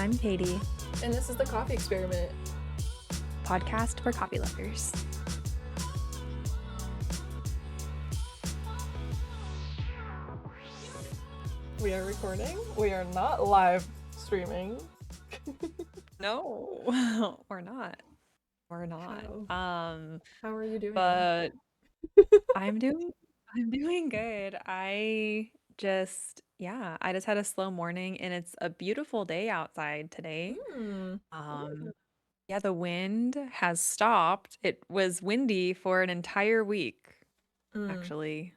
I'm Katie, And this is the coffee experiment. podcast for coffee lovers. We are recording. We are not live streaming. No, we're not. We're not. How? Um, How are you doing? but I'm doing I'm doing good. I just had a slow morning and it's a beautiful day outside today. Mm. Um, yeah, the wind has stopped. It was windy for an entire week, Mm. actually.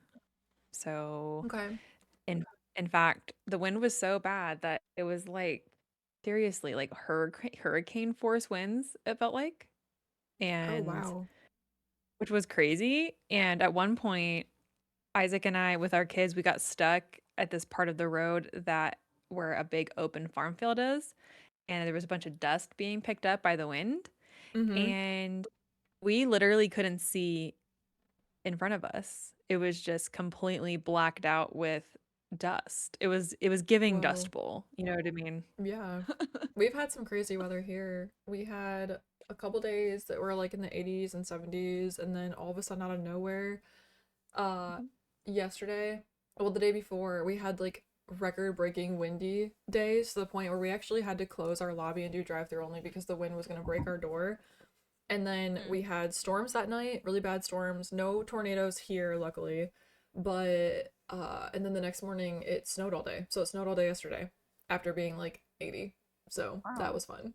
So Okay. In in fact, the wind was so bad that it was like seriously like hurricane force winds, it felt like. Oh, And wow. which was crazy. And at one point, Isaac and I with our kids, we got stuck at this part of the road that where a big open farm field is, and there was a bunch of dust being picked up by the wind, Mm-hmm. and we literally couldn't see in front of us. It was just completely blacked out with dust. It was giving Whoa. Dust Bowl. You know what I mean? Yeah. We've had some crazy weather here. We had a couple days that were like in the 80s and 70s, and then all of a sudden out of nowhere, uh, yesterday, well, the day before, we had like record-breaking windy days to the point where we actually had to close our lobby and do drive-through only because the wind was going to break our door. And then Mm. we had storms that night, really bad storms. No tornadoes here, luckily. But and then the next morning it snowed all day. So it snowed all day yesterday after being like 80. So that Wow. was fun.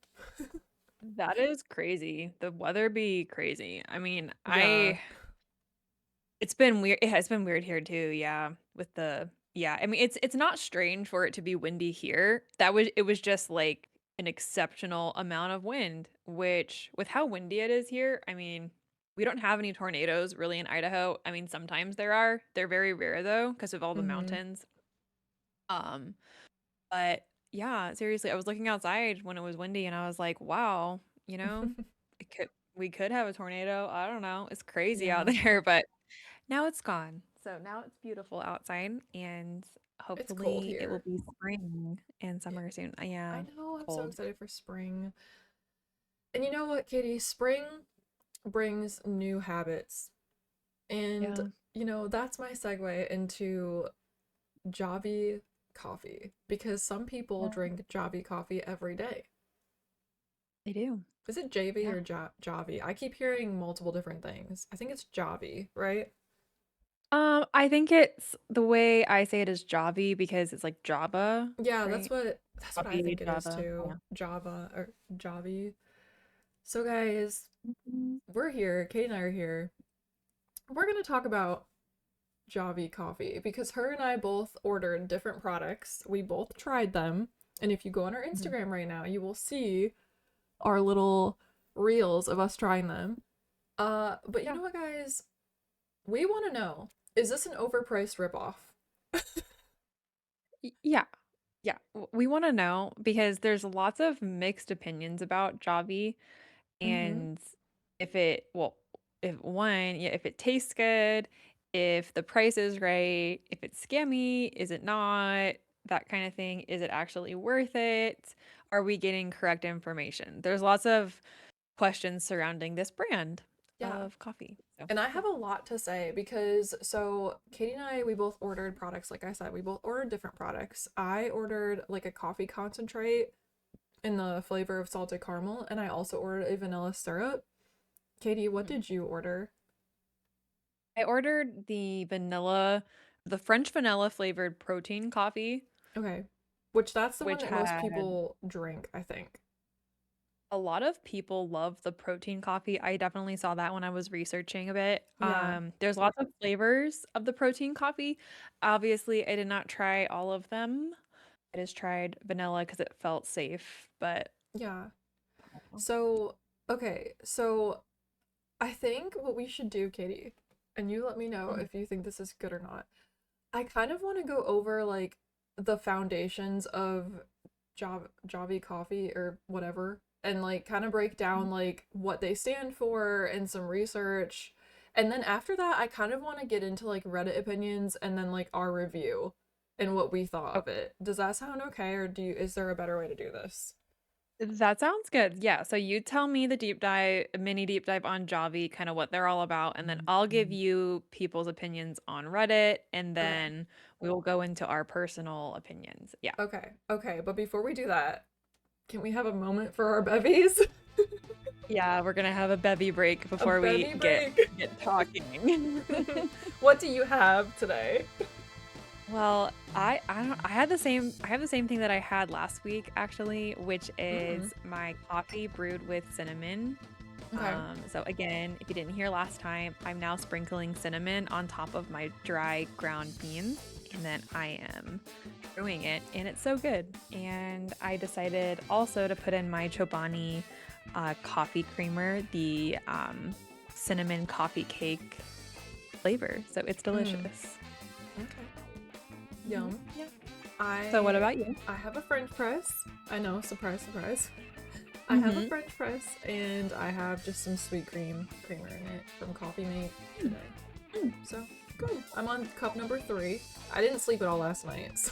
That is crazy. The weather be crazy. I mean, Yeah. I it's been weird. It has been weird here too, yeah. With the yeah, I mean it's not strange for it to be windy here. It was just like an exceptional amount of wind, which with how windy it is here, I mean, we don't have any tornadoes really in Idaho. I mean, sometimes there are. They're very rare though, because of all the Mm-hmm. mountains. Um, but yeah, seriously, I was looking outside when it was windy and I was like, wow, it could we could have a tornado. I don't know. It's crazy out Yeah. there, but now it's gone. So now it's beautiful outside and It's cold hopefully it will here. be spring and Yeah. summer soon. I Yeah, know. I'm so cold. excited for spring. And you know what, Katie? Spring brings new habits. And, Yeah, that's my segue into Javvy coffee because some people yeah, drink Javvy coffee every day. they do. Is it Javy Yeah. or Javvy? I keep hearing multiple different things. I think it's Javvy, right? I think it's the way I say it is Javy because it's like Java, Yeah, that's right? what I Javy, think it is Java. too. Yeah. Java or Javvy. So guys, Mhm. we're here. Kate and I are here. We're gonna talk about Javvy coffee because her and I both ordered different products. We both tried them. And if you go on our Mhm. Instagram right now, you will see our little reels of us trying them. But you Yeah. know what, guys? We want to know, is this an overpriced ripoff? Yeah. Yeah. We want to know because there's lots of mixed opinions about Javi Mm-hmm. and if one, yeah, if it tastes good, if the price is right, if it's scammy, is it not, that kind of thing. Is it actually worth it? Are we getting correct information? There's lots of questions surrounding this brand Yeah. of coffee. So, And I yeah. have a lot to say because so Katie and I, we both ordered products. Like I said, we both ordered different products. I ordered like a coffee concentrate in the flavor of salted caramel, and I also ordered a vanilla syrup. Katie, what Mhm. did you order? I ordered the French vanilla flavored protein coffee, Okay. Which that's the one which that most had people drink, I think. a lot of people love the protein coffee. I definitely saw that when I was researching a bit. Yeah. There's lots of flavors of the protein coffee. Obviously, I did not try all of them. I just tried vanilla because it felt safe, but Yeah. So, okay. So I think what we should do, Katie, and you let me know Mhm. if you think this is good or not. I kind of want to go over like the foundations of Javy coffee or whatever and like kind of break down like what they stand for and some research. And then after that, I kind of want to get into like Reddit opinions and then like our review and what we thought of Okay. it. Does that sound okay or is there a better way to do this? That sounds good. Yeah, so you tell me the mini deep dive on Javi, kind of what they're all about, and then I'll give you people's opinions on Reddit, and Okay. then we will go into our personal opinions. Yeah. Okay. Okay. But before we do that, can we have a moment for our bevies? Yeah, we're gonna have a bevy break A before we bevy get break. get talking. What do you have today? Well, I had I have the same thing that I had last week actually, which Mm. is my coffee brewed with cinnamon. Okay. So again, if you didn't hear last time, I'm now sprinkling cinnamon on top of my dry ground beans, and then I am brewing it, and it's so good. And I decided also to put in my Chobani coffee creamer, the cinnamon coffee cake flavor. So it's Mm. delicious. Okay. Hmm. Yum. Yeah. So what I about you? I have a French press. I know, surprise, surprise. I have a Hmm. French press and I have just some sweet creamer in it from Coffee Mate today. So good. I'm on cup number 3. I didn't sleep at all last night, so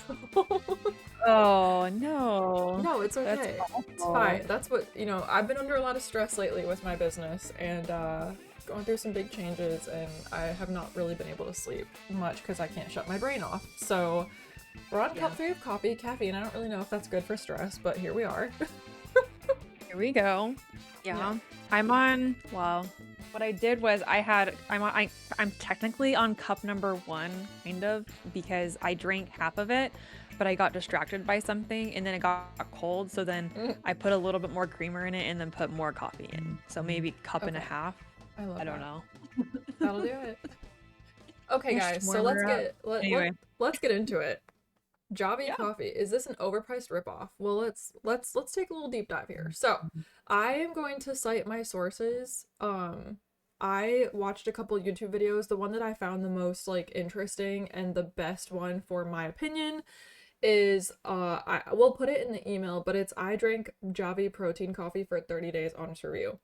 Oh no, no, it's that's okay. It's awful. fine. That's what I've been under a lot of stress lately with my business and going through some big changes, and I have not really been able to sleep much because I can't shut my brain off. So we're on Yeah. cup 3 of coffee, caffeine. I don't really know if that's good for stress, but here we are. Here we go. Yeah. Yeah. I'm on, well, what I did was I'm technically on cup number 1 kind of because I drank half of it, but I got distracted by something and then it got cold, so then Mm, I put a little bit more creamer in it and then put more coffee in. So maybe cup and a okay. half. I I love don't that. know. That'll do it. Okay, Just guys. So warm her up. Anyway. let's get into it. Javy Yeah. coffee, is this an overpriced ripoff? Well, let's take a little deep dive here. So, I am going to cite my sources. I watched a couple YouTube videos. The one that I found the most like interesting and the best one for my opinion is I will put it in the email, but it's I drank Javy protein coffee for 30 days honest review.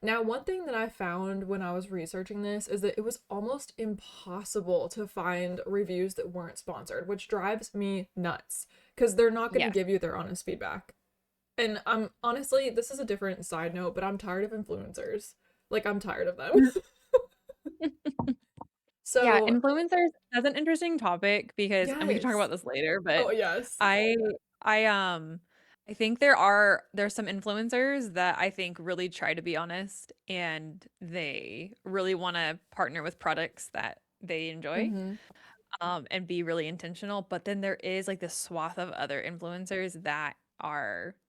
Now, one thing that I found when I was researching this is that it was almost impossible to find reviews that weren't sponsored, which drives me nuts because they're not going to Yeah. give you their honest feedback. And I'm honestly, this is a different side note, but I'm tired of influencers. Like, I'm tired of them. Yeah, So, influencers, that's an interesting topic because and we can talk yes. about this later, but Oh, yes. I I I think there's some influencers that I think really try to be honest and they really want to partner with products that they enjoy Mm-hmm. and be really intentional, but then there is like this swath of other influencers that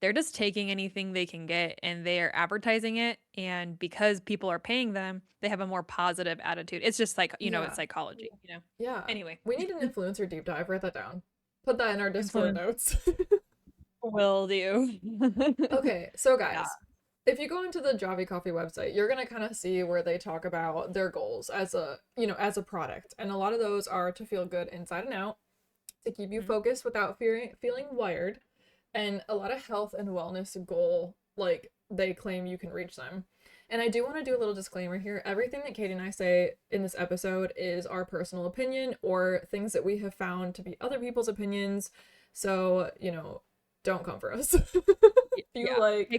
they're just taking anything they can get and they're advertising it, and because people are paying them, they have a more positive attitude. It's just like, it's Yeah. psychology. Yeah. Anyway, We need an influencer deep dive. Write that down. Put that in our Discord influence notes. will do. Okay, so Yeah. guys, if you go into the Javy Coffee website, you're gonna kind of see where they talk about their goals as as a product. And a lot of those are to feel good inside and out, to keep you Mhm. focused without feeling wired, and a lot of health and wellness goal, like they claim you can reach them. And I do want to do a little disclaimer here. Everything that Katie and I say in this episode is our personal opinion or things that we have found to be other people's opinions. So, don't come for us. If you Yeah. like,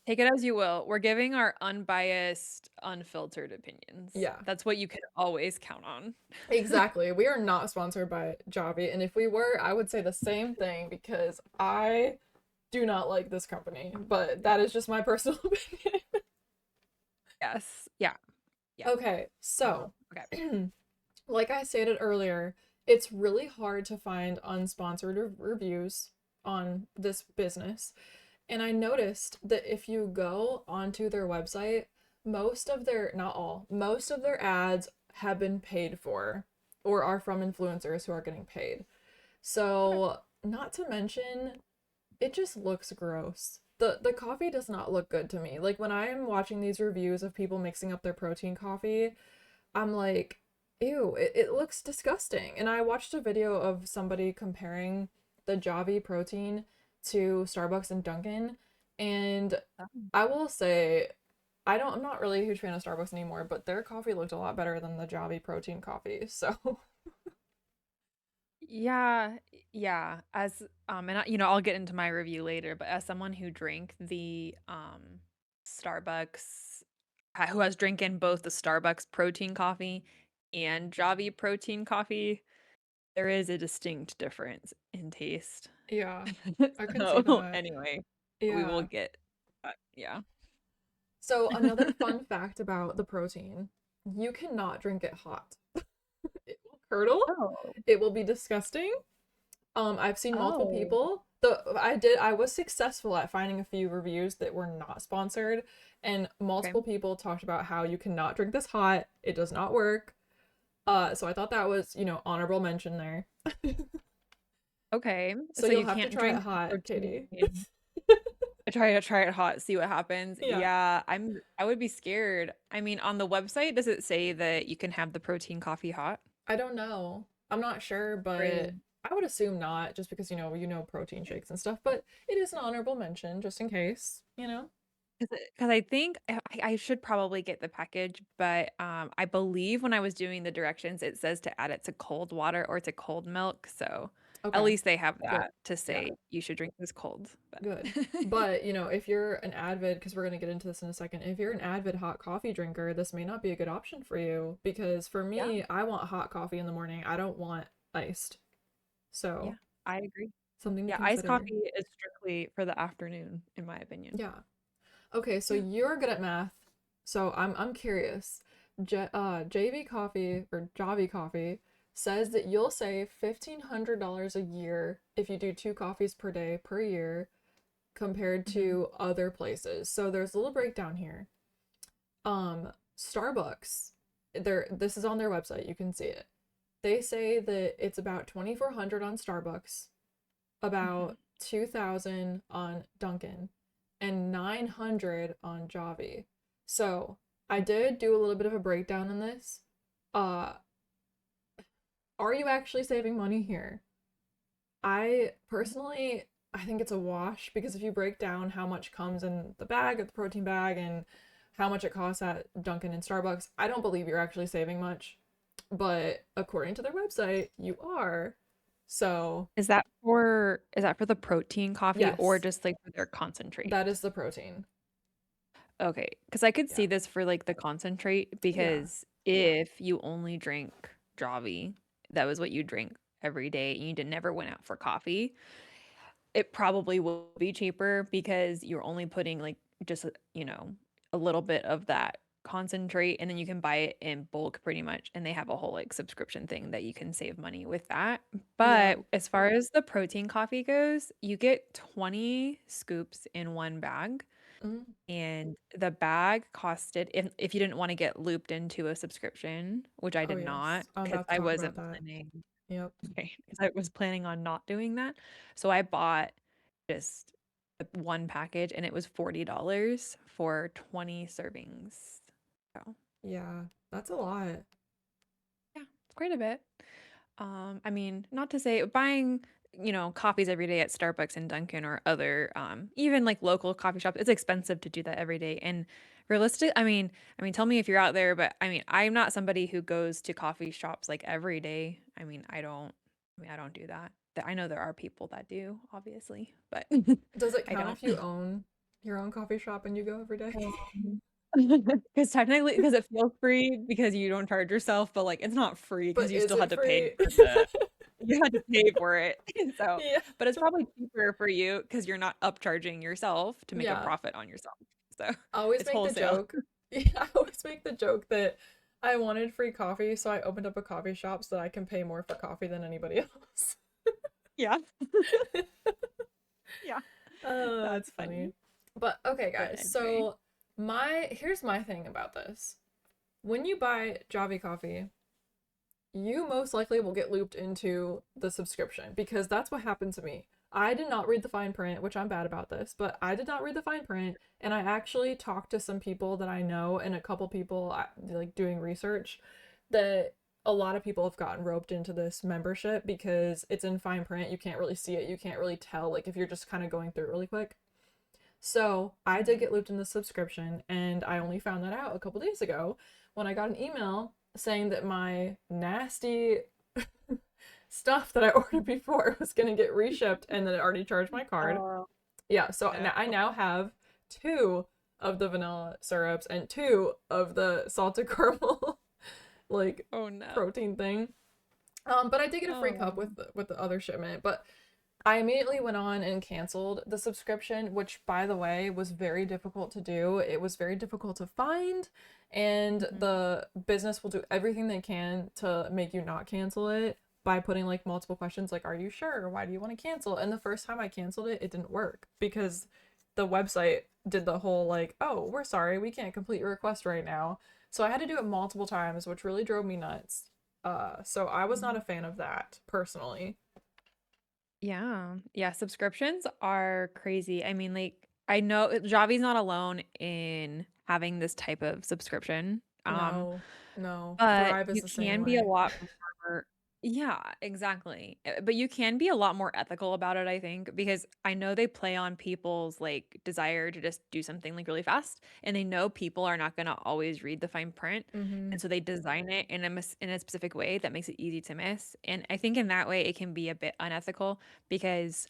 Take it as you will. We're giving our unbiased, unfiltered opinions. yeah, That's what you can always count on. exactly. We are not sponsored by Javi, and if we were, I would say the same thing because I do not like this company, but that is just my personal opinion. Yes. Yeah. Yeah. Okay, so Okay. like I stated earlier, it's really hard to find unsponsored reviews on this business. And I noticed that if you go onto their website, not all, most of their ads have been paid for or are from influencers who are getting paid. Okay. So, not to mention, it just looks gross. The coffee does not look good to me. Like when I'm watching these reviews of people mixing up their protein coffee, I'm like, ew, it looks disgusting. And I watched a video of somebody comparing the Javy protein to Starbucks and Dunkin', and Um, I will say I'm not really a huge fan of Starbucks anymore, but their coffee looked a lot better than the Javy protein coffee. So, Yeah, yeah. As and I'll get into my review later, but as someone who drank the Starbucks, who has drinking both the Starbucks protein coffee and Javy protein coffee, there is a distinct difference in taste. Yeah, I can see So that. anyway, we will Yeah. get yeah. So another fun fact about the protein, you cannot drink it hot. It will curdle. Oh. It will be disgusting. I've seen multiple Oh. people. I was successful at finding a few reviews that were not sponsored, and Okay. multiple people talked about how you cannot drink this hot. It does not work. So I thought that was, honorable mention there. Okay. So So you'll you have to can't try it drink the hot, Katie. protein. Try it hot, see what happens. Yeah. Yeah, I would be scared. I mean, on the website, does it say that you can have the protein coffee hot? I don't know. I'm not sure, but Really? I would assume not, just because you know protein shakes and stuff, but it is an honorable mention just in case. Because I think I should probably get the package, but I believe when I was doing the directions, it says to add it to cold water or to cold milk. So at Okay, least they have good. that to Yeah, say you should drink this cold. But good. But, if you're an avid, because we're going to get into this in a second, if you're an avid hot coffee drinker, this may not be a good option for you because for yeah, me, I want hot coffee in the morning. I don't want iced. yeah, So, I agree. something to Yeah, iced consider. coffee is strictly for the afternoon, in my opinion. Yeah. Okay, so Yeah. you're good at math. So I'm curious. JV Coffee or Javy Coffee says that you'll save $1,500 a year if you do two coffees per day per year compared Mhm. to other places. So there's a little breakdown here. Starbucks, this is on their website, you can see it. They say that it's about 2,400 on Starbucks, Mhm. about 2,000 on Dunkin', and 900 on Javy. So I did do a little bit of a breakdown on this. Uh, are you actually saving money here? I personally, I think it's a wash because if you break down how much comes in the bag, the protein bag, and how much it costs at Dunkin' and Starbucks, I don't believe you're actually saving much. But according to their website, you are. So, Is that for the protein coffee or yes, just like for their concentrate? that is the protein. Okay, because I could Yeah. see this for like the concentrate Yeah. because if you only drink Dravi, that was what you drink every day and you did never went out for coffee, it probably will be cheaper because you're only putting like just, a little bit of that concentrate and then you can buy it in bulk pretty much. And they have a whole like subscription thing that you can save money with that. Yeah. But as far as the protein coffee goes, you get 20 scoops in one bag. Mm. And the bag costed, if you didn't want to get looped into a subscription, which I Oh, did not yes. I'm because about to I talk about wasn't that. planning. Yep. Okay, because I was planning on not doing that. So I bought just one package and it was $40 for 20 servings. So, Yeah. That's a lot. yeah, it's quite a bit. I mean, not to say buying, coffees every day at Starbucks and Dunkin' or other, even like local coffee shops, it's expensive to do that every day. And realistic, tell me if you're out there, but I mean, I'm not somebody who goes to coffee shops like every day. I don't do that. I know there are people that do, obviously, but Does it I count don't. if you own your own coffee shop and you go every day? Because technically, because it feels free because you don't charge yourself, but like it's not free because But you is still had it to pay free? for the you had to pay for it. So, Yeah. but it's probably cheaper for you because you're not upcharging yourself to make a Yeah. profit on yourself. So I always it's make the wholesale. joke. Yeah, I always make the joke that I wanted free coffee, so I opened up a coffee shop so that I can pay more for coffee than anybody else. Yeah. Yeah. Oh, That's that's funny. funny. But okay, But guys. anyway. So here's my thing about this. When you buy Javy coffee, you most likely will get looped into the subscription because that's what happened to me. I did not read the fine print, which I'm bad about this, but I did not read the fine print, and I actually talked to some people that I know and a couple people like doing research that a lot of people have gotten roped into this membership because it's in fine print. You can't really see it. You can't really tell like if you're just kind of going through it really quick. So I did Mhm. get looped in the subscription, and I only found that out a couple days ago when I got an email saying that my nasty stuff that I ordered before was gonna get reshipped, and then it already charged my card. Oh, Yeah, so no. now I now have two of the vanilla syrups and two of the salted caramel like Oh, no. protein thing. But I did get a free cup Oh. with the other shipment. But I immediately went on and canceled the subscription, which, by the way, was very difficult to do. It was very difficult to find, and Mhm. the business will do everything they can to make you not cancel it by putting like multiple questions like, "Are you sure? Why do you want to cancel?" And the first time I canceled it, it didn't work because the website did the whole like, "Oh, we're sorry, we can't complete your request right now." So I had to do it multiple times, which really drove me nuts. So I was not a Mhm. fan of that personally. Yeah. Yeah, subscriptions are crazy. I mean, like, I know Javi's not alone in having this type of subscription. No, no. But Thrive is you the same can be a way. lot more. Yeah, exactly. But you can be a lot more ethical about it, I think, because I know they play on people's like desire to just do something like really fast, and they know people are not going to always read the fine print, Mm-hmm. and so they design it in in a specific way that makes it easy to miss. And I think in that way it can be a bit unethical because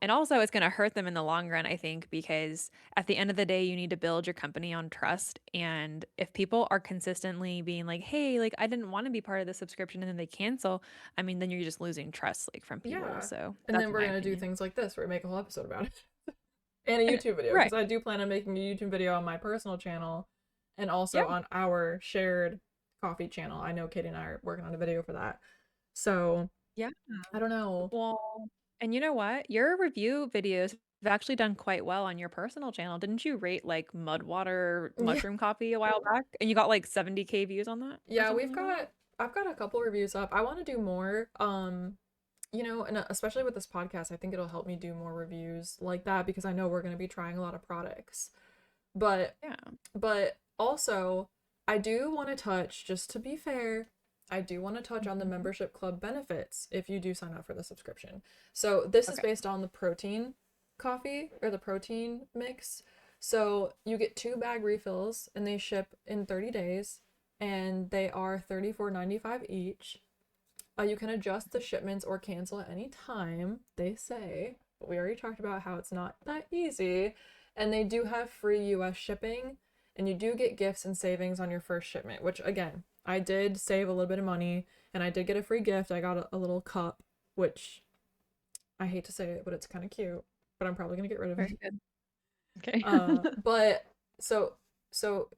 and also it's going to hurt them in the long run, I think, because at the end of the day, you need to build your company on trust. And if people are consistently being like, hey, like, I didn't want to be part of the subscription and then they cancel, I mean, then you're just losing trust, like, from people. Yeah. So And that's then we're my gonna do opinion. things like this where we make a whole episode about it. And a And, YouTube video, right. because I do plan on making a YouTube video on my personal channel and Yeah. also on our shared coffee channel. I know Katie and I are working on a video for that. So Yeah. I don't know. Well, and you know what? Your review videos have actually done quite well on your personal channel. Didn't you rate like Mudwater Yeah, mushroom coffee a while back? And you got like 70K views on that or yeah, something like that? I've got a couple reviews up. I want to do more. And especially with this podcast, I think it'll help me do more reviews like that because I know we're going to be trying a lot of products. But Yeah. but also I do want to touch, just to be fair, I do want to touch on the Mhm. membership club benefits if you do sign up for the subscription. So this is Okay. based on the protein coffee or the protein mix. So you get two bag refills and they ship in 30 days and they are $34.95 each. You can adjust the shipments or cancel at any time, they say, but we already talked about how it's not that easy. And they do have free US shipping, and you do get gifts and savings on your first shipment, which again, I did save a little bit of money and I did get a free gift. I got a little cup, which I hate to say it, but it's kind of cute, but I'm probably going to get rid of it. Very good. Okay. But so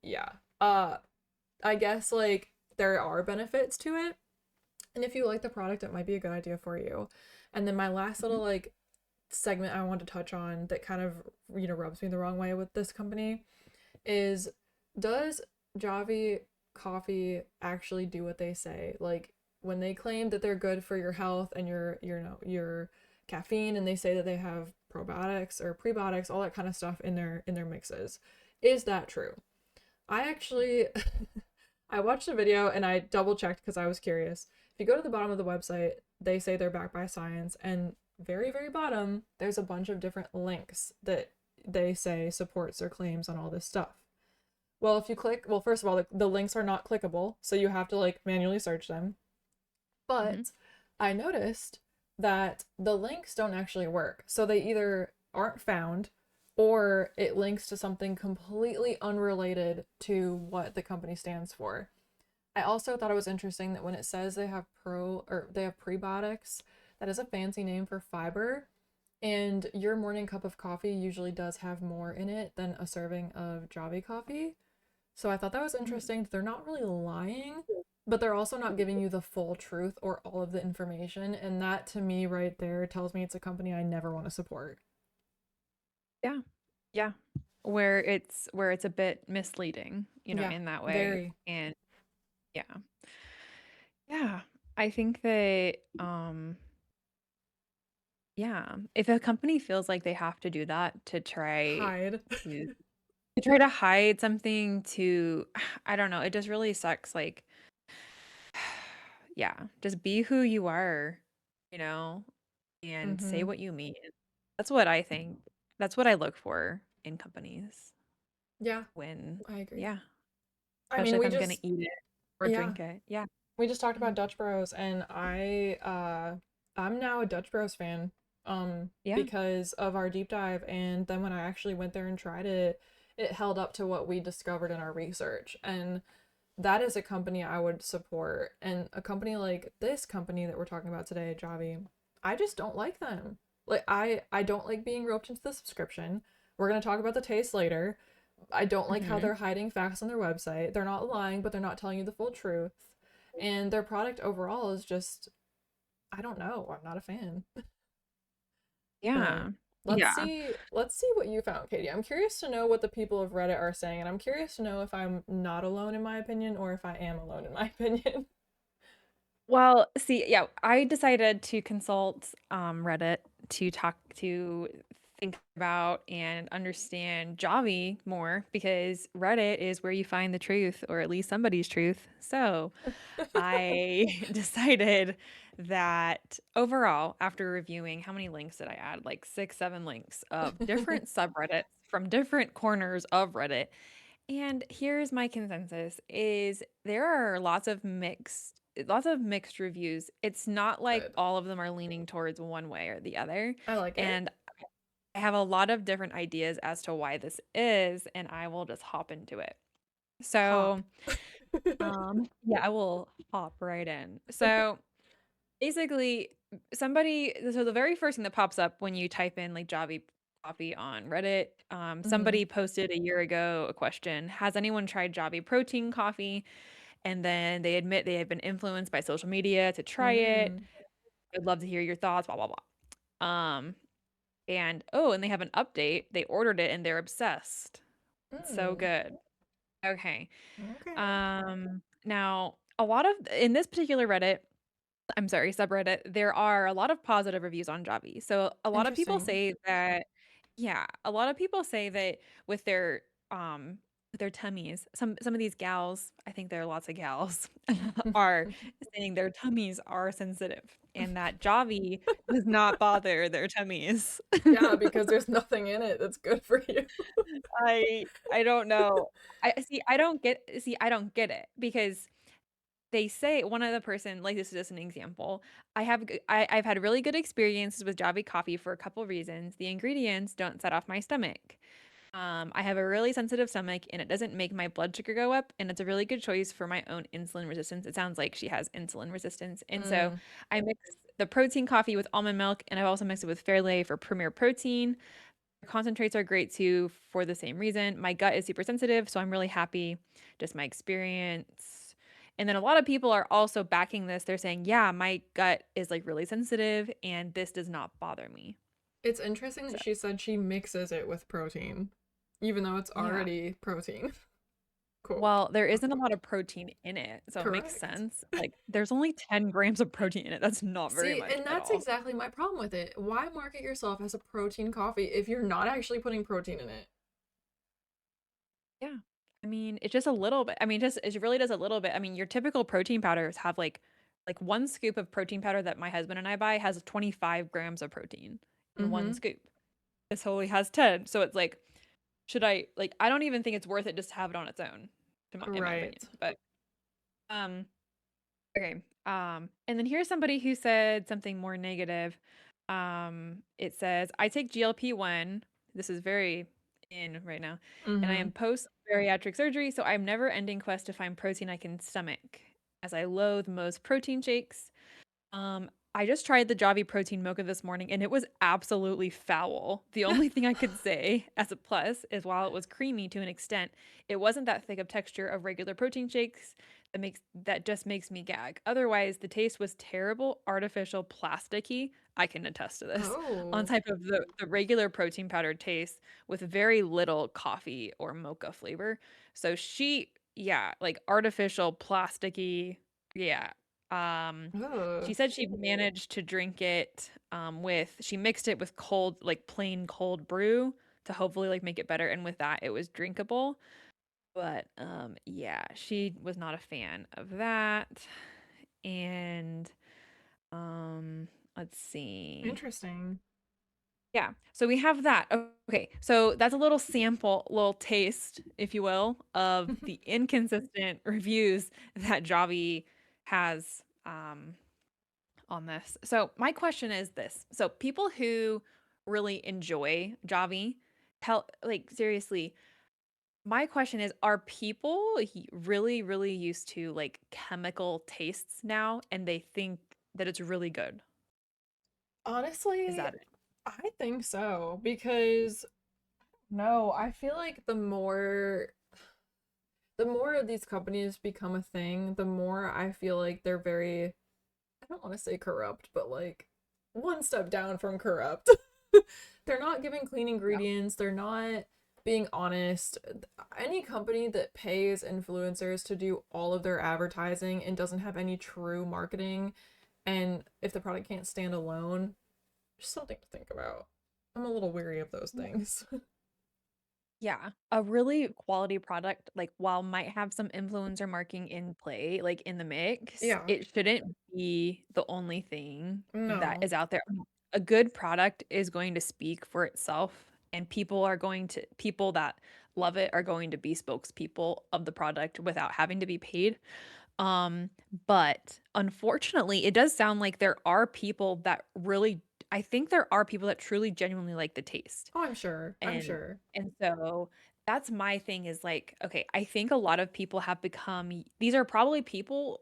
yeah. I guess like there are benefits to it. And if you like the product, it might be a good idea for you. And then my last Mhm. little like segment I want to touch on that kind of rubs me the wrong way with this company is, does Javvy coffee actually do what they say? Like when they claim that they're good for your health and your caffeine, and they say that they have probiotics or prebiotics, all that kind of stuff in their mixes. Is that true? I actually I watched a video and I double checked because I was curious. If you go to the bottom of the website, they say they're backed by science, and very, very bottom, there's a bunch of different links that they say supports their claims on all this stuff. Well, if you click, well, first of all, the links are not clickable, so you have to like manually search them. Mhm. But I noticed that the links don't actually work. So they either aren't found or it links to something completely unrelated to what the company stands for. I also thought it was interesting that when it says they have they have prebiotics, that is a fancy name for fiber. And your morning cup of coffee usually does have more in it than a serving of Javy coffee. So I thought that was Mhm. interesting. They're not really lying, but they're also not giving you the full truth or all of the information. And that to me right there tells me it's a company I never want to support. Yeah. Yeah. Where it's a bit misleading, Yeah, in that way. very. And yeah. Yeah. I think that yeah, if a company feels like they have to do that Hide. to to try to hide something to I don't know, it just really sucks like yeah, just be who you are, you know, and say Mm-hmm. what you mean. That's what I think. That's what I look for in companies Yeah, when I agree. yeah, I especially mean, if we I'm gonna just, eat it or yeah. drink it. Yeah. We just talked about Mhm. Dutch Bros, and I'm now a Dutch Bros fan, Yeah. because of our deep dive, and then when I actually went there and tried it, it held up to what we discovered in our research. And that is a company I would support. And a company like this company that we're talking about today, Javvy, I just don't like them. Like I don't like being roped into the subscription. We're gonna talk about the taste later. I don't like how Mhm. they're hiding facts on their website. They're not lying, but they're not telling you the full truth. And their product overall is just, I don't know. I'm not a fan. But Yeah. let's Yeah. see let's see what you found, Katie. I'm curious to know what the people of Reddit are saying, and I'm curious to know if I'm not alone in my opinion or if I am alone in my opinion. Well, see, yeah, I decided to consult Reddit to think about and understand Javi more because Reddit is where you find the truth, or at least somebody's truth. So I decided that overall, after reviewing, how many links did I add? Like six, seven links of different subreddits from different corners of Reddit. And here's my consensus is there are lots of mixed reviews. It's not like Good. all of them are leaning towards one way or the other. I like it. And I have a lot of different ideas as to why this is, and I will just hop into it. Hop. So, yeah, I will hop right in. So, basically, so the very first thing that pops up when you type in like Javi coffee on Reddit, Mm-hmm. somebody posted a year ago a question, has anyone tried Javi protein coffee? And then they admit they have been influenced by social media to try it. Mm. I'd love to hear your thoughts, blah, blah, blah. And oh, and they have an update. They ordered it and they're obsessed. It's so Mm. good. Okay. Okay. Now a lot of in this particular Reddit, I'm sorry, subreddit, there are a lot of positive reviews on Javi. So a lot of people Interesting. say that, yeah, a lot of people say that with um their tummies, some of these gals, I think there are lots of gals, are saying their tummies are sensitive and that Javi does not bother their tummies. Yeah, because there's nothing in it that's good for you. I don't know. I don't get it because they say one other person, like this is just an example. I've had really good experiences with Javi coffee for a couple reasons. The ingredients don't set off my stomach. I have a really sensitive stomach and it doesn't make my blood sugar go up, and it's a really good choice for my own insulin resistance. It sounds like she has insulin resistance. And so Mm. I mix the protein coffee with almond milk and I've also mixed it with Fairlay for premier protein. Concentrates are great too for the same reason. My gut is super sensitive, so I'm really happy. Just my experience. And then a lot of people are also backing this. They're saying, yeah, my gut is like really sensitive and this does not bother me. It's interesting So, that she said she mixes it with protein, even though it's yeah. already protein. Cool. Well, there isn't a lot of protein in it, so it makes Correct. sense. Like, there's only 10 grams of protein in it. That's not very See, much and at that's all. exactly my problem with it. Why market yourself as a protein coffee if you're not actually putting protein in it? Yeah. I mean, it's just a little bit. I mean, just it really does a little bit. I mean, your typical protein powders have like one scoop of protein powder that my husband and I buy has 25 grams of protein in one Mm-hmm. scoop. This only has 10. So it's like, should I like I don't even think it's worth it just to have it on its own, in my Right. opinion. But um okay. And then here's somebody who said something more negative. It says, I take GLP-1. This is very in right now. And I Mm-hmm. am post bariatric surgery, so I'm never ending quest to find protein I can stomach. As I loathe most protein shakes. I just tried the Javy protein mocha this morning and it was absolutely foul. The only thing I could say as a plus is while it was creamy to an extent, it wasn't that thick of texture of regular protein shakes that just makes me gag. Otherwise, the taste was terrible, artificial, plasticky. I can attest to this. On Oh. type of the regular protein powder taste with very little coffee or mocha flavor. So yeah, like artificial, plasticky, yeah. Um, she Ugh. said she managed to drink it she mixed it with cold, like plain cold brew to hopefully like make it better. And with that, it was drinkable. But yeah, she was not a fan of that. And let's see. Interesting. Yeah, so we have that. Okay, so that's a little sample, little taste, if you will, of the inconsistent reviews that Javi has on this. So my question is this. So people who really enjoy Javi, tell like seriously, my question is, are people really, really used to like chemical tastes now and they think that it's really good? Is Honestly, that it? I think so because no, I feel like the more of these companies become a thing, the more I feel like they're very, I don't want to say corrupt, but like one step down from corrupt. They're not giving clean Yeah. ingredients, they're not being honest. Any company that pays influencers to do all of their advertising and doesn't have any true marketing, and if the product can't stand alone, just something to think about. I'm a little weary of those things. Yeah, a really quality product, like, while might have some influencer marketing in play, like, in the mix, Yeah. it shouldn't be the only thing that No. is out there. A good product is going to speak for itself, and people that love it are going to be spokespeople of the product without having to be paid. Um, but unfortunately, it does sound like there are people that really I think there are people that truly genuinely like the taste. Oh, I'm sure. I'm And sure. and so that's my thing is like, okay, I think a lot of people have become these are probably people,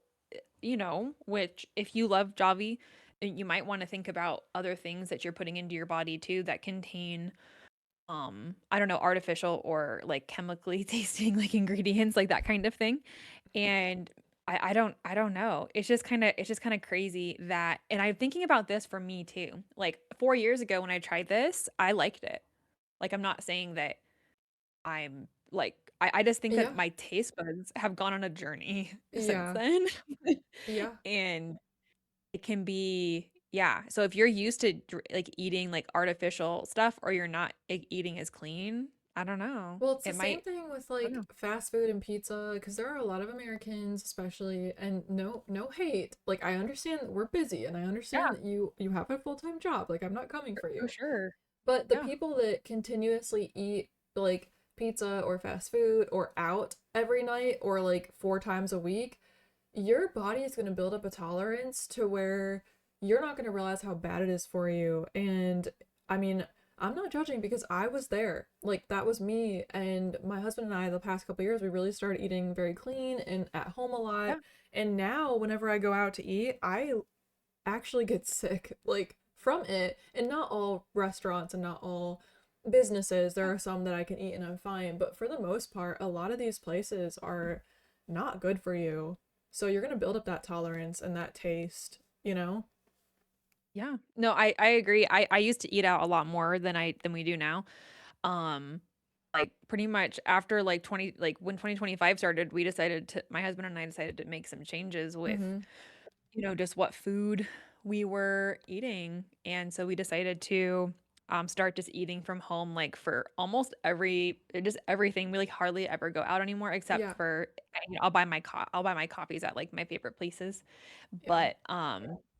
which if you love Javi, you might want to think about other things that you're putting into your body too that contain I don't know, artificial or like chemically tasting like ingredients, like that kind of thing. And I don't know. It's just kind of crazy that and I'm thinking about this for me too. Like 4 years ago when I tried this, I liked it. Like, I'm not saying that I'm like I just think that Yeah. my taste buds have gone on a journey since Yeah. then. Yeah. And it can be yeah. So if you're used to like eating like artificial stuff or you're not like, eating as clean, I don't know. Well, it's the It same might thing with I don't like know. fast food and pizza because there are a lot of Americans, especially, and no hate. Like I understand that we're busy and I understand Yeah, that you have a full-time job. Like I'm not coming for for you. sure. But the Yeah. people that continuously eat like pizza or fast food or out every night or like 4 times a week, your body is going to build up a tolerance to where you're not going to realize how bad it is for you. And I mean, I'm not judging because I was there. Like that was me and my husband and I the past couple years we really started eating very clean and at home a lot. Yeah. And now whenever I go out to eat, I actually get sick like from it. And not all restaurants and not all businesses. There Yeah. are some that I can eat and I'm fine, but for the most part, a lot of these places are not good for you. So you're going to build up that tolerance and that taste, you know? Yeah. No, I agree. I used to eat out a lot more than we do now. Um, like pretty much after like 20 like when 2025 started, my husband and I decided to make some changes with, Mhm. just what food we were eating. And so we decided to start just eating from home like for almost just everything. We like hardly ever go out anymore except Yeah. for I'll buy my coffees at like my favorite places. Yeah. But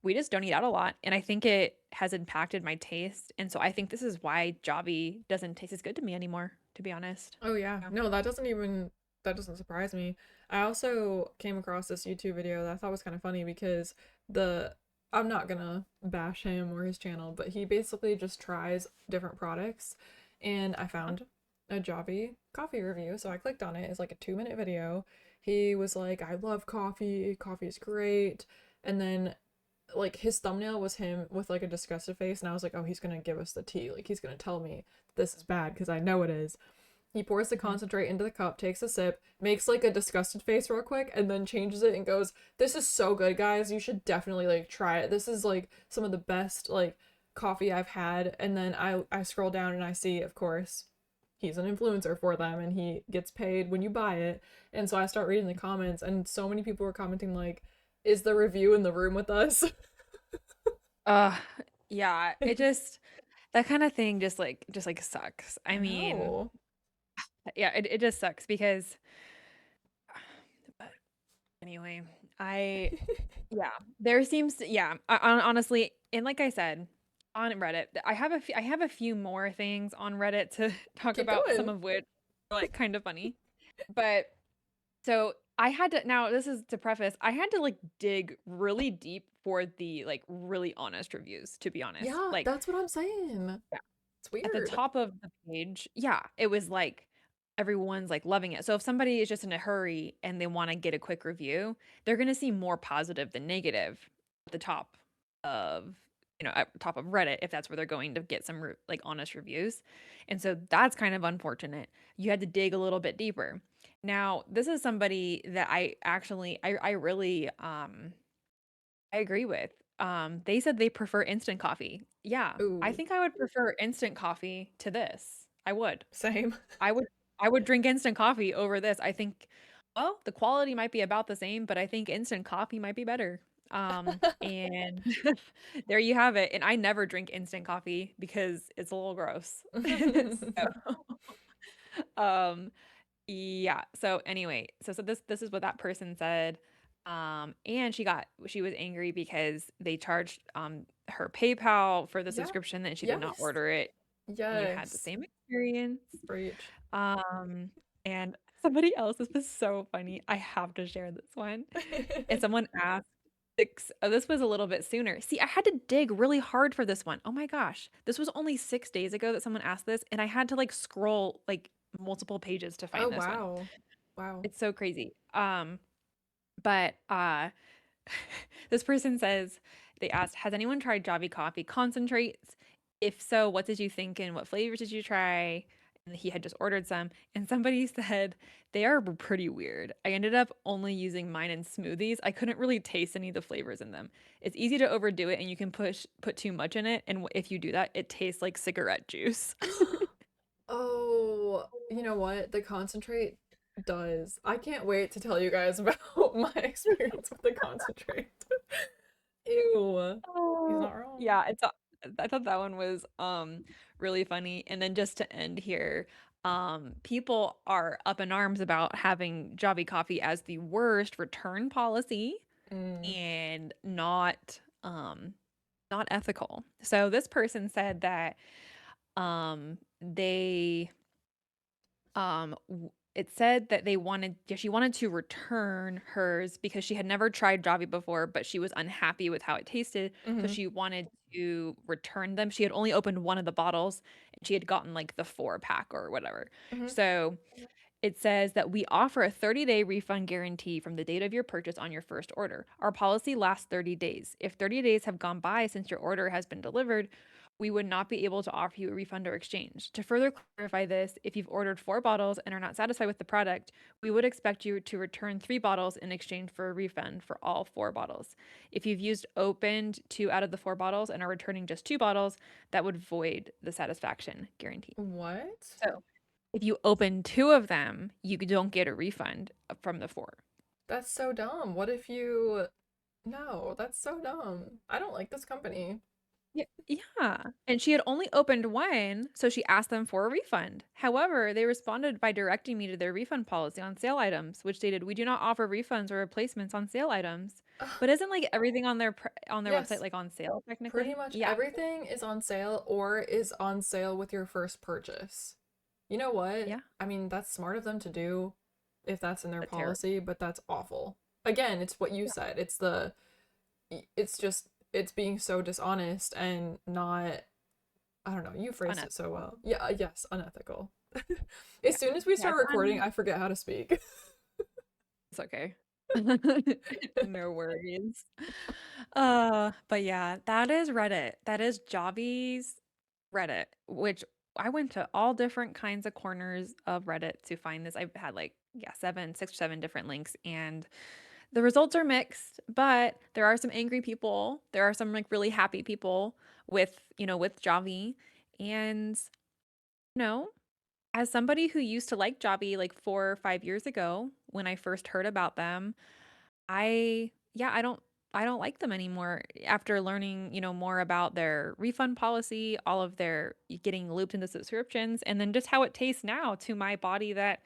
we just don't eat out a lot and I think it has impacted my taste. And so I think this is why Javi doesn't taste as good to me anymore, to be honest. Oh yeah. Yeah. No, that doesn't surprise me. I also came across this YouTube video that I thought was kind of funny because the I'm not gonna bash him or his channel, but he basically just tries different products and I Uh-huh. found a Javy coffee review. So I clicked on it. It's like a 2 minute video. He was like, I love coffee, coffee is great. And then like his thumbnail was him with like a disgusted face, and I was like, oh, he's gonna give us the tea. Like he's gonna tell me this is bad because I know it is. He pours the Mhm. concentrate into the cup, takes a sip, makes like a disgusted face real quick, and then changes it and goes, "This is so good, guys. You should definitely like try it. This is like some of the best like coffee I've had." And then I scroll down and I see, of course, he's an influencer for them and he gets paid when you buy it. And so I start reading the comments and so many people were commenting like, "Is the review in the room with us?" Uh yeah, it just that kind of thing just like sucks. I I mean, know. yeah, it just sucks because but anyway, I yeah, there seems to, yeah, honestly, and like I said, on Reddit, I have a few more things on Reddit to talk Keep about, some going. of which are like kind of funny. But so I had to now this is to preface, I had to, like, dig really deep for the, like, really honest reviews, to be honest. Yeah, Like, that's what I'm saying. yeah, It's at the weird. top of the page yeah, it was like, everyone's, like, loving it. So if somebody is just in a hurry and they wanna get a quick review, they're gonna see more positive than negative at the top of at top of Reddit if that's where they're going to get some like, honest reviews, and so that's kind of unfortunate. You had to dig a little bit deeper. Now, this is somebody that I actually I really, I agree with. They said they prefer instant coffee. Yeah, I Ooh, think I would prefer instant coffee to this. I would. same. I would I would drink instant coffee over this. I think well, the quality might be about the same, but I think instant coffee might be better. And there you have it. And I never drink instant coffee because it's a little gross. So, um, yeah. So anyway, so this is what that person said. And she was angry because they charged her PayPal for the Yeah. subscription and she did not Yes. order it. And you had the Yes. same experience. Preach. Um, and somebody else, this was so funny. I have to share this one. And someone asked this was a little bit sooner. See, I had to dig really hard for this one. Oh my gosh. This was only 6 days ago that someone asked this, and I had to like scroll like multiple pages to Oh, find this one. wow. Wow. It's so crazy. But this person says they asked, "Has anyone tried Javvy coffee concentrates? If so, what did you think and what flavors did you try?" And he had just ordered some, and somebody said they are pretty weird. I ended up only using mine in smoothies. I couldn't really taste any of the flavors in them. It's easy to overdo it, and you can put too much in it. And if you do that, it tastes like cigarette juice. Oh, you know what? The concentrate does. I can't wait to tell you guys about my experience with the concentrate. Ew. He's Oh, not wrong. yeah, I thought that one was really funny. And then just to end here, people are up in arms about having Jobby Coffee as the worst return policy Mm. and not ethical. So this person said that they it said that she wanted to return hers because she had never tried Java before, but she was unhappy with how it tasted, so Hmm. she wanted to return them. She had only opened one of the bottles and she had gotten like the 4 pack or whatever. Hmm. So it says that we offer a 30-day refund guarantee from the date of your purchase on your first order. Our policy lasts 30 days. If 30 days have gone by since your order has been delivered, we would not be able to offer you a refund or exchange. To further clarify this, if you've ordered 4 bottles and are not satisfied with the product, we would expect you to return 3 bottles in exchange for a refund for all 4 bottles. If you've used opened 2 out of the 4 bottles and are returning just 2 bottles, that would void the satisfaction guarantee. What? So if you open 2 of them, you don't get a refund from the 4. That's so dumb. What if you... No, that's so dumb. I don't like this company. Yeah, yeah. And she had only opened one, so she asked them for a refund. However, they responded by directing me to their refund policy on sale items, which stated, "We do not offer refunds or replacements on sale items." Ugh, But isn't like everything on their website yes, like on sale pretty technically? much Yeah. everything is on sale or is on sale with your first purchase. You know what? Yeah. I mean, that's smart of them to do if that's in their But terrible. policy, but that's awful. Again, it's what you Yeah. said. It's just, it's being so dishonest and not, I don't know, you It's phrased it so unethical. well. Yeah, yes, unethical. As Yeah. soon as we Yeah, start it's recording, I forget how to speak. it's okay. No worries. But yeah, that is Reddit. That is Javi's Reddit, which I went to all different kinds of corners of Reddit to find this. I've had like, yeah, 6 or 7 different links, and the results are mixed, but there are some angry people. There are some like really happy people with Javi. And, you know, as somebody who used to like Javi like 4 or 5 years ago when I first heard about them, I don't like them anymore after learning, more about their refund policy, all of their getting looped into subscriptions, and then just how it tastes now to my body that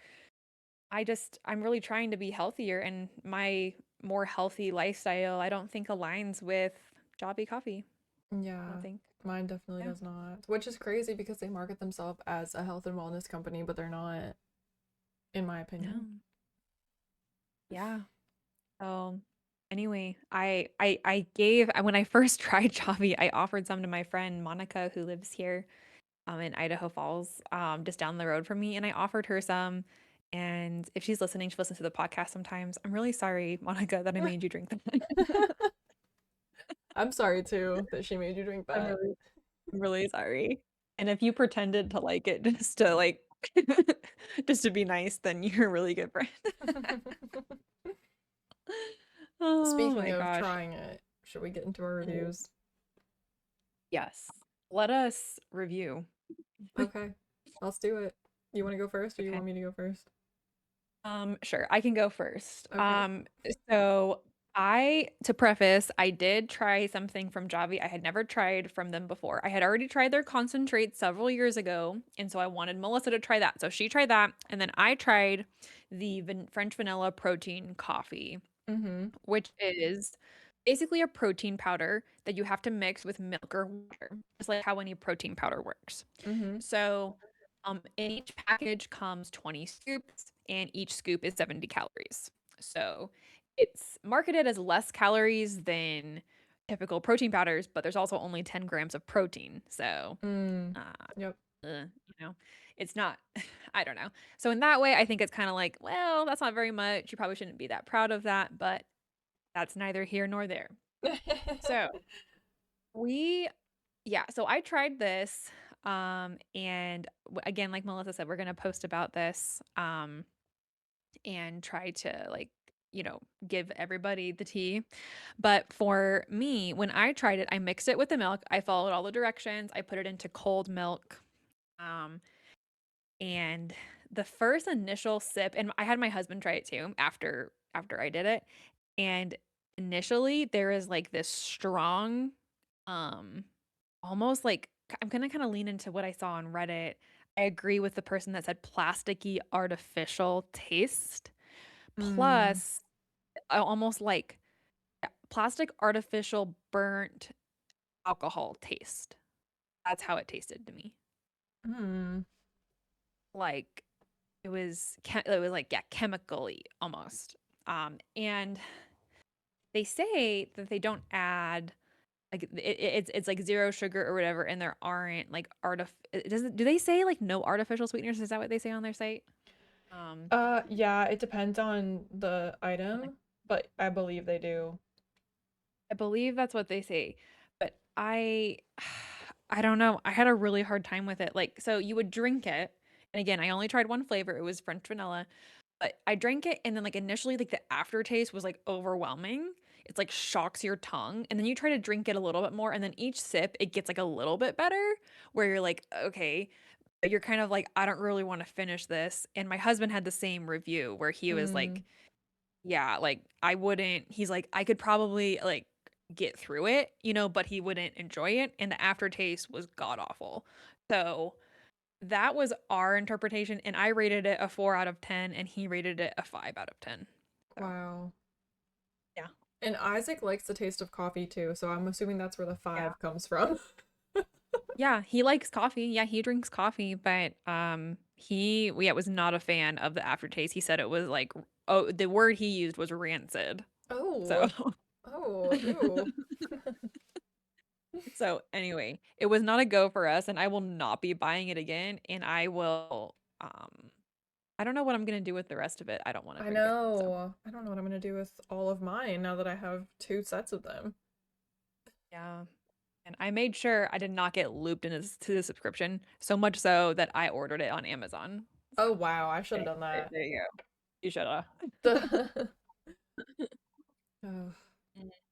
I'm really trying to be healthier and my more healthy lifestyle I don't think aligns with Jobby Coffee. I don't Yeah, think. mine definitely Yeah. does not. Which is crazy because they market themselves as a health and wellness company, but they're not, in my opinion. No. Yeah. So anyway, I gave when I first tried Javy, I offered some to my friend Monica who lives here in Idaho Falls, just down the road from me, and I offered her some. And if she's listening, she listens to the podcast sometimes. I'm really sorry, Monica, that I made you drink that. I'm sorry too that she made you drink I'm that. really, I'm really sorry. And if you pretended to like it just to like just to be nice, then you're a really good friend. Oh Speaking my of gosh. trying it, should we get into our Mhm. reviews? Yes. Let us review. Okay, let's do it. You want to go first, or you Okay. want me to go first? Sure, I can go first. Okay. So to preface, I did try something from Javi I had never tried from them before. I had already tried their concentrate several years ago, and so I wanted Melissa to try that. So she tried that, and then I tried the French vanilla protein coffee, Mm-hmm. which is basically a protein powder that you have to mix with milk or water, just like how any protein powder works. Mm-hmm. So, in each package comes 20 scoops, and each scoop is 70 calories. So, it's marketed as less calories than typical protein powders, but there's also only 10 grams of protein. So, Mm. uh, Yep. you know, it's not, I don't know. So, in that way, I think it's kind of like, well, that's not very much. You probably shouldn't be that proud of that, but that's neither here nor there. So, we yeah, so I tried this, and again, like Melissa said, we're gonna post about this, and try to like, give everybody the tea. But for me, when I tried it, I mixed it with the milk. I followed all the directions. I put it into cold milk, um, and the first initial sip, and I had my husband try it too after I did it, and initially there is like this strong, um almost like I'm gonna kinda lean into what I saw on Reddit. I agree with the person that said plasticky artificial taste, Mm. plus, almost like, plastic artificial burnt alcohol taste. That's how it tasted to me. Mm. Like, it was like, yeah, chemically almost. And they say that they don't add like it's like zero sugar or whatever, and there aren't like it doesn't do they say like no artificial sweeteners? Is that what they say on their site? Um, Yeah, it depends on the okay. item, but I believe they do. I believe that's what they say, but I don't know. I had a really hard time with it. Like, so you would drink it, and again, I only tried one flavor. It was French vanilla. But I drank it and then like initially like the aftertaste was like overwhelming. It's like shocks your tongue. And then you try to drink it a little bit more and then each sip it gets like a little bit better where you're like, okay, but you're kind of like, I don't really want to finish this. And my husband had the same review where he was Mm. like, yeah, like I wouldn't, he's like, I could probably like get through it, but he wouldn't enjoy it. And the aftertaste was god awful. So that was our interpretation, and I rated it a 4 out of 10, and he rated it a 5 out of 10. So, Wow. yeah. And Isaac likes the taste of coffee too, so I'm assuming that's where the Yeah. 5 comes from. Yeah, he likes coffee. Yeah, he drinks coffee, but he yeah, was not a fan of the aftertaste. He said it was like oh, the word he used was rancid. So Oh. Oh, ew. so anyway, it was not a go for us, and I will not be buying it again, and I don't know what I'm gonna do with the rest of it. I don't want to I drink it. So know. I don't know what I'm gonna do with all of mine now that I have 2 sets of them. yeah. And I made sure I did not get looped into to the subscription, so much so that I ordered it on Amazon. Oh So wow, I should there, have done that. there you go. You should have. Oh,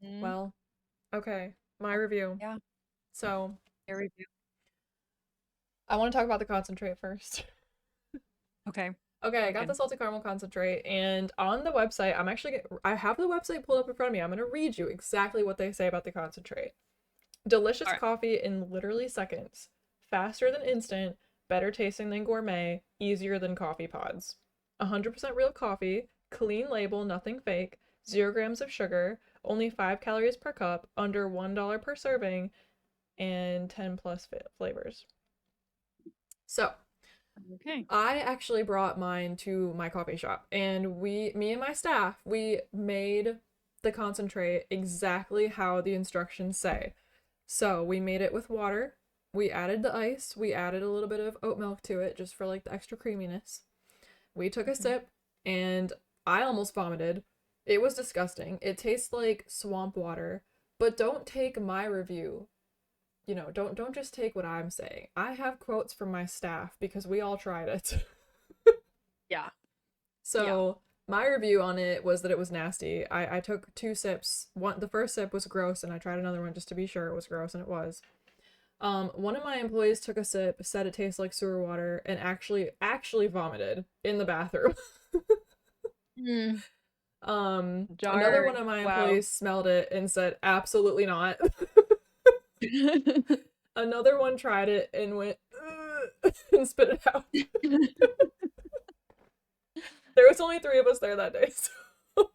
Hmm. well, okay, my review. Yeah, So, your review. I want to talk about the concentrate first. Okay, Okay, I sounds got the good. salted caramel concentrate, and on the website, I have the website pulled up in front of me. I'm gonna read you exactly what they say about the concentrate. Delicious All right. coffee in literally seconds, faster than instant, better tasting than gourmet, easier than coffee pods. 100% real coffee, clean label, nothing fake, 0 grams of sugar, only 5 calories per cup, under $1 per serving, and 10 plus flavors. So, Okay. I actually brought mine to my coffee shop, and me and my staff, we made the concentrate exactly how the instructions say. So we made it with water. We added the ice. We added a little bit of oat milk to it just for like the extra creaminess. We took a Mhm. sip, and I almost vomited. It was disgusting. It tastes like swamp water. But don't take my review. Don't just take what I'm saying. I have quotes from my staff because we all tried it. Yeah. Yeah. So my review on it was that it was nasty. I took two sips. The first sip was gross, and I tried another one just to be sure it was gross, and it was. One of my employees took a sip, said it tastes like sewer water, and actually vomited in the bathroom. Mm. Another Darn. one of my Wow. employees smelled it and said absolutely not. Another one tried it and went and spit it out. There was only three of us there that day, so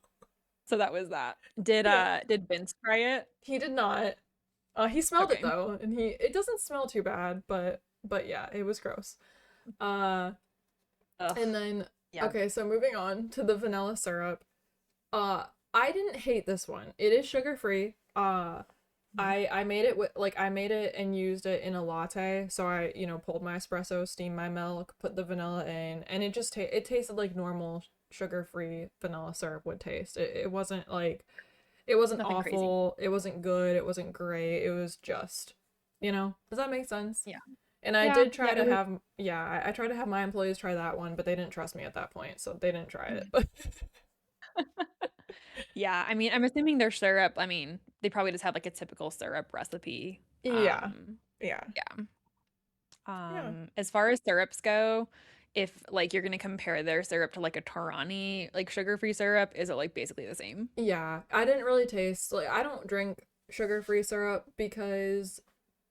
So that was that. yeah. Did Vince try it? He did not. He smelled it Okay. though, and he it doesn't smell too bad, but yeah, it was gross. Uh, Ugh. and then Yeah. okay, so moving on to the vanilla syrup. Uh, I didn't hate this one. It is sugar free. Mhm. I made it with like I made it and used it in a latte. So I pulled my espresso, steamed my milk, put the vanilla in, and it tasted like normal sugar free vanilla syrup would taste. It wasn't Nothing crazy. awful. It wasn't good. It wasn't great. It was just, does that make sense? Yeah. And I Yeah. did Yeah. try It to was. have, yeah, I tried to have my employees try that one, but they didn't trust me at that point, so they didn't try it. Mhm. But Yeah. I mean, I'm assuming their syrup. I mean, they probably just have like a typical syrup recipe. yeah, yeah, Yeah. yeah, As far as syrups go, if like you're gonna compare their syrup to like a Torani, like sugar-free syrup, is it like basically the same? yeah. I didn't really taste like I don't drink sugar-free syrup because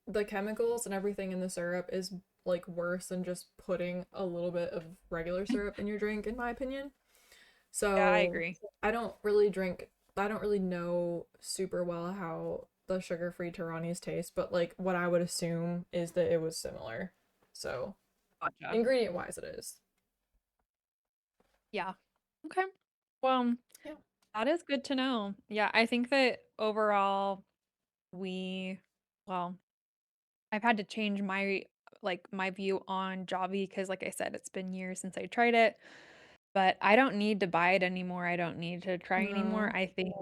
the chemicals and everything in the syrup is like worse than just putting a little bit of regular syrup in your drink, in my opinion. Yeah, I So agree. I don't really know super well how the sugar-free Tiranis taste, but like what I would assume is that it was similar. So, Gotcha. ingredient-wise it is. Yeah. Okay. Well, Yeah. that is good to know. Yeah, I think that overall we, well, I've had to change my my view on Javvy because like I said, it's been years since I tried it. But I don't need to buy it anymore. I don't need to try anymore. No. I think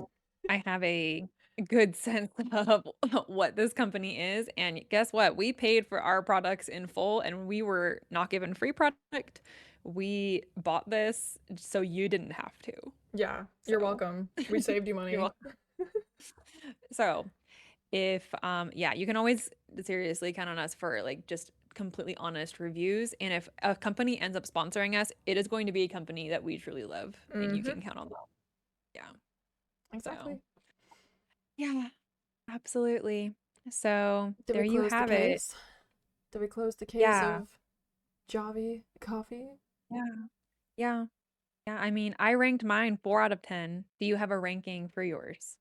I have a good sense of what this company is. And guess what? We paid for our products in full and we were not given free product. We bought this so you didn't have to. Yeah, you're So welcome. We saved you you're money. welcome. So if yeah, you can always seriously count on us for like just completely honest reviews. And if a company ends up sponsoring us, it is going to be a company that we truly love and you Mm-hmm. can count on that. Yeah. So, Exactly. yeah, absolutely. So, Did there we you close the have it. case? Did we close the case Yeah. of Javy coffee? Yeah. Yeah. Yeah. I mean, I ranked mine 4 out of 10. Do you have a ranking for yours?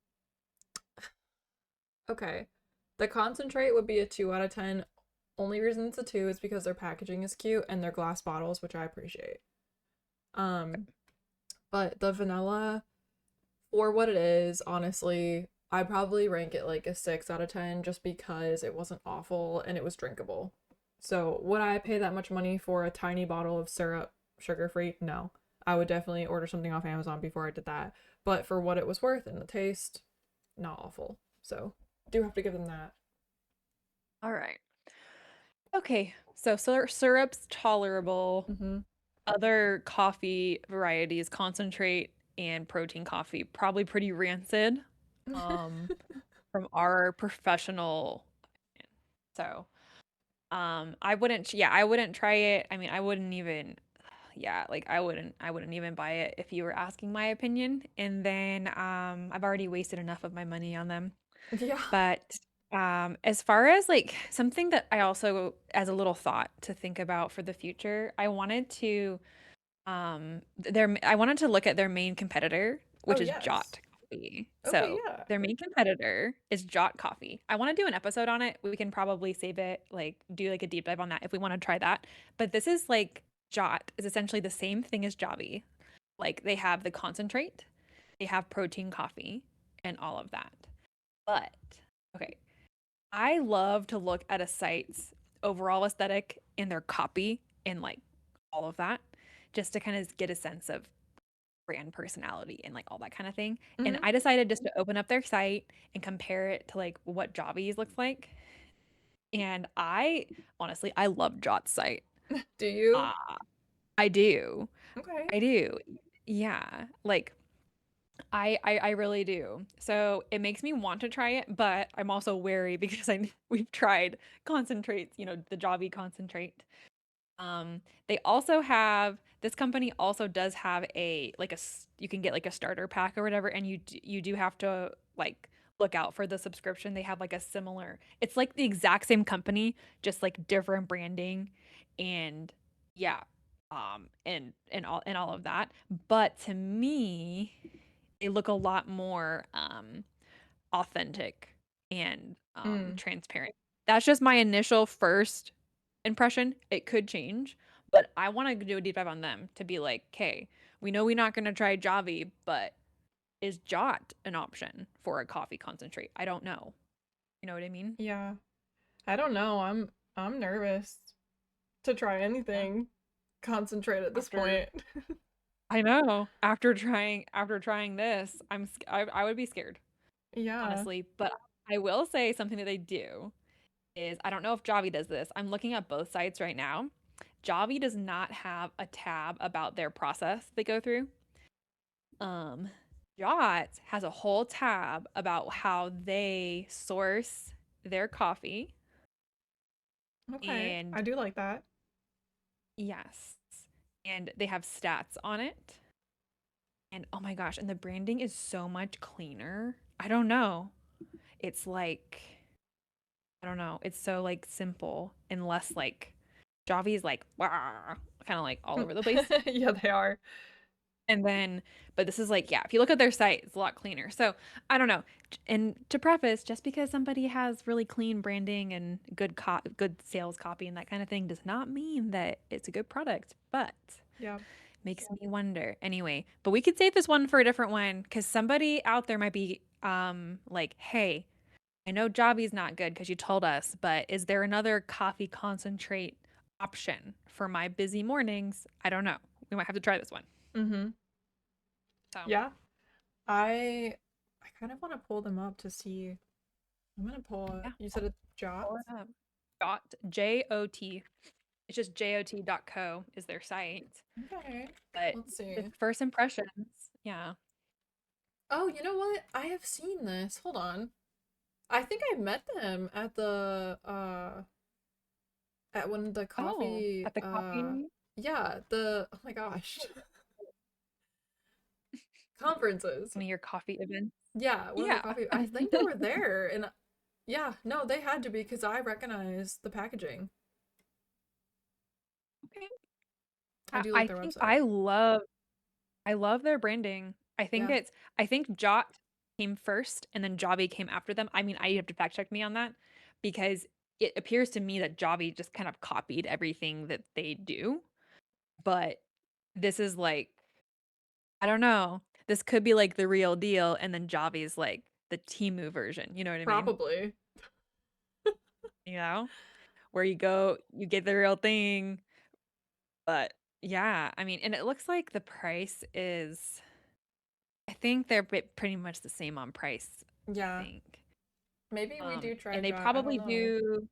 Okay. The concentrate would be a 2 out of 10. Only reason it's a 2 is because their packaging is cute and they're glass bottles, which I appreciate. Um, but the vanilla, for what it is, honestly, I probably rank it like a 6 out of 10 just because it wasn't awful and it was drinkable. So, would I pay that much money for a tiny bottle of syrup, sugar free? No. I would definitely order something off Amazon before I did that. But for what it was worth and the taste, not awful. So, do have to give them that. All right. Okay. So, syrup's tolerable. Mm-hmm. Other coffee varieties, concentrate and protein coffee, probably pretty rancid. Um, from our professional. So, I wouldn't try it. I mean, I wouldn't even yeah, like I wouldn't even buy it if you were asking my opinion. And then I've already wasted enough of my money on them. Yeah. But as far as like something that I also as a little thought to think about for the future, I wanted to I wanted to look at their main competitor, Oh, which is yes. Jot. Coffee. Okay, So yeah. their main competitor is Jot Coffee. I want to do an episode on it. We can probably save it, like do like a deep dive on that if we want to try that. But this is like Jot is essentially the same thing as Javvy. Like they have the concentrate, they have protein coffee, and all of that. But okay, I love to look at a site's overall aesthetic and their copy and like all of that, just to kind of get a sense of brand personality and like all that kind of thing. And Hmm. I decided just to open up their site and compare it to like what Javi's looks like. And I honestly, I love Jot's site. Do you? Uh, I do. Okay. I do. Yeah. Like I really do. So it makes me want to try it, but I'm also wary because we've tried concentrates, the Javi concentrate. They also have this company also does have a like you can get like a starter pack or whatever, and you do have to like look out for the subscription. They have like a similar, it's like the exact same company, just like different branding, and yeah, and all of that. But to me, they look a lot more authentic and Mm. transparent. That's just my initial first impression. It could change, but I want to do a deep dive on them to be like, okay, we know we're not going to try Javi, but is Jot an option for a coffee concentrate? I don't know. You know what I mean? Yeah. I don't know. I'm nervous to try Yeah. anything. Concentrate at this After point. I know after trying this, I would be scared, Yeah. honestly. But I will say something that they do is I don't know if Javi does this. I'm looking at both sites right now. Javi does not have a tab about their process they go through. Um, Jot has a whole tab about how they source their coffee. Okay. I And do like that. yes, and they have stats on it. And oh my gosh, and the branding is so much cleaner. I don't know. It's like, I don't know. It's so like simple and less like Javi's like, kind of like all over the place. Yeah, they are. And then, but this is like, yeah, if you look at their site, it's a lot cleaner. So I don't know. And to preface, just because somebody has really clean branding and good sales copy and that kind of thing does not mean that it's a good product, but Yeah. makes me wonder. Anyway, but we could save this one for a different one because somebody out there might be like, hey, I know Javi's not good because you told us, but is there another coffee concentrate option for my busy mornings? I don't know. We might have to try this one. Mm-hmm. So. Yeah. I kind of want to pull them up to see. I'm gonna pull Yeah. you said it's Pull Jot? it up. Jot. It's just jot.co is their site. Okay. But Let's the see. first impressions, yeah. Oh, you know what? I have seen this. Hold on. I think I met them at one of the Oh, coffee at the coffee. yeah, the oh my gosh. Conferences. One of your coffee events. Yeah, one of the Yeah. coffee I think they were there and yeah, no, they had to be because I recognize the packaging. Okay. I I, do like I their think website. I love their branding. Yeah. I think Jot came first and then Javi came after them. I mean, I have to fact check me on that because it appears to me that Javi just kind of copied everything that they do. But this is like, I don't know. This could be like the real deal, and then Javi's like the Timu version. You know what I mean? Probably. You know, where you go, you get the real thing. But yeah, I mean, and it looks like the price is, I think they're pretty much the same on price, I Yeah. think. Maybe we do try And they Jot. I don't probably know. do,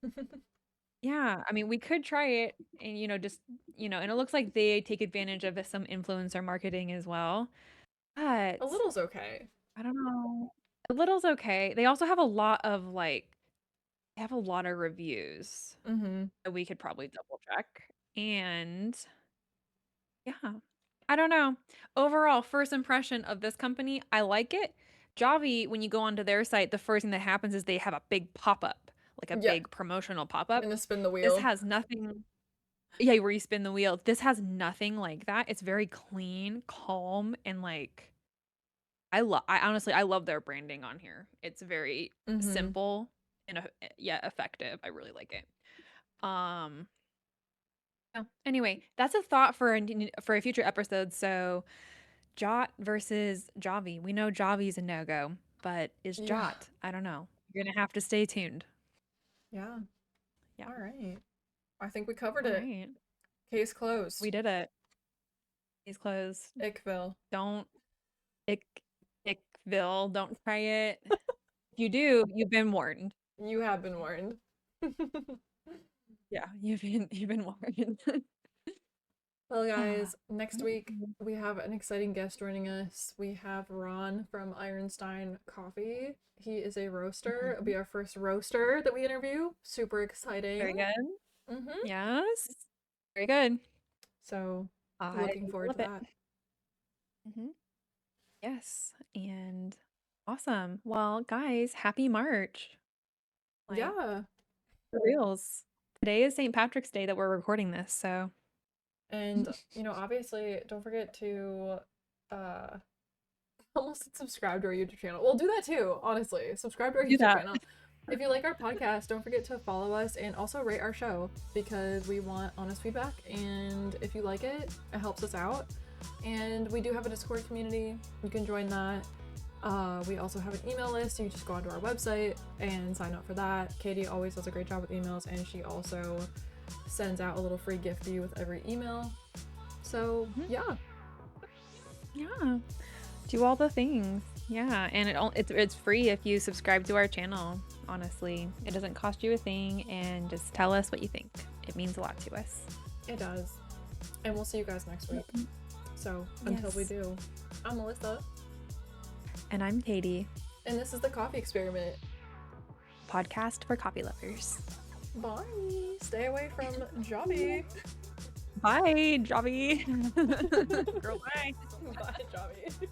yeah, I mean, we could try it and, just, and it looks like they take advantage of some influencer marketing as well. A But little's okay. I don't know. A little's okay. They also have a lot of like they have a lot of reviews Mm-hmm. that we could probably double check. And yeah, I don't know. Overall, first impression of this company, I like it. Javi, when you go onto their site, the first thing that happens is they have a big pop-up, like a Yeah. big promotional pop-up. And to spin the This wheel. has nothing, yeah, where you spin the wheel. This has nothing like that. It's very clean, calm, and like I honestly I love their branding on here. It's very Mm-hmm. simple and yet effective. I really like it. Um, yeah. Anyway, that's a thought for a future episode. So, Jot versus Javvy. We know Javvy's a no-go, but is Yeah. Jot? I don't know. You're gonna have to stay tuned. Yeah. Yeah. All right. I think we covered All it. right. Case closed. We did it. He's closed. Ickville. Don't ick Ickville. Don't try it. If you do, you've been warned. You have been warned. Yeah, you've been warned. Well, Ah. guys, next week we have an exciting guest joining us. We have Ron from Ironstein Coffee. He is a roaster. It'll Mhm. be our first roaster that we interview. Super Very exciting. good. Mm-hmm. Yes. Very good. So, I looking forward love to it. that. Hmm. Yes. And awesome. Well, guys, happy March. Like, Yeah. for reals. Today is St. Patrick's Day that we're recording this, so And, obviously, don't forget to uh almost said subscribe to our YouTube channel. Well, do that too, honestly. Subscribe to our do YouTube that. channel. If you like our podcast, don't forget to follow us and also rate our show because we want honest feedback. And if you like it, it helps us out. And we do have a Discord community. You can join that. We also have an email list. You just go onto our website and sign up for that. Katie always does a great job with emails, and she also sends out a little free gift to you with every email. So, Mhm. yeah. Yeah. Do all the things. Yeah, and it's free if you subscribe to our channel. Honestly, it doesn't cost you a thing, and just tell us what you think. It means a lot to us. It does. And we'll see you guys next week. So, until we Yes. do, I'm Melissa, And I'm Katie, and this is the Coffee Experiment. podcast for coffee lovers. Bye. Stay away from Javvy. Bye, Javvy. Girl, bye. Bye, Javvy.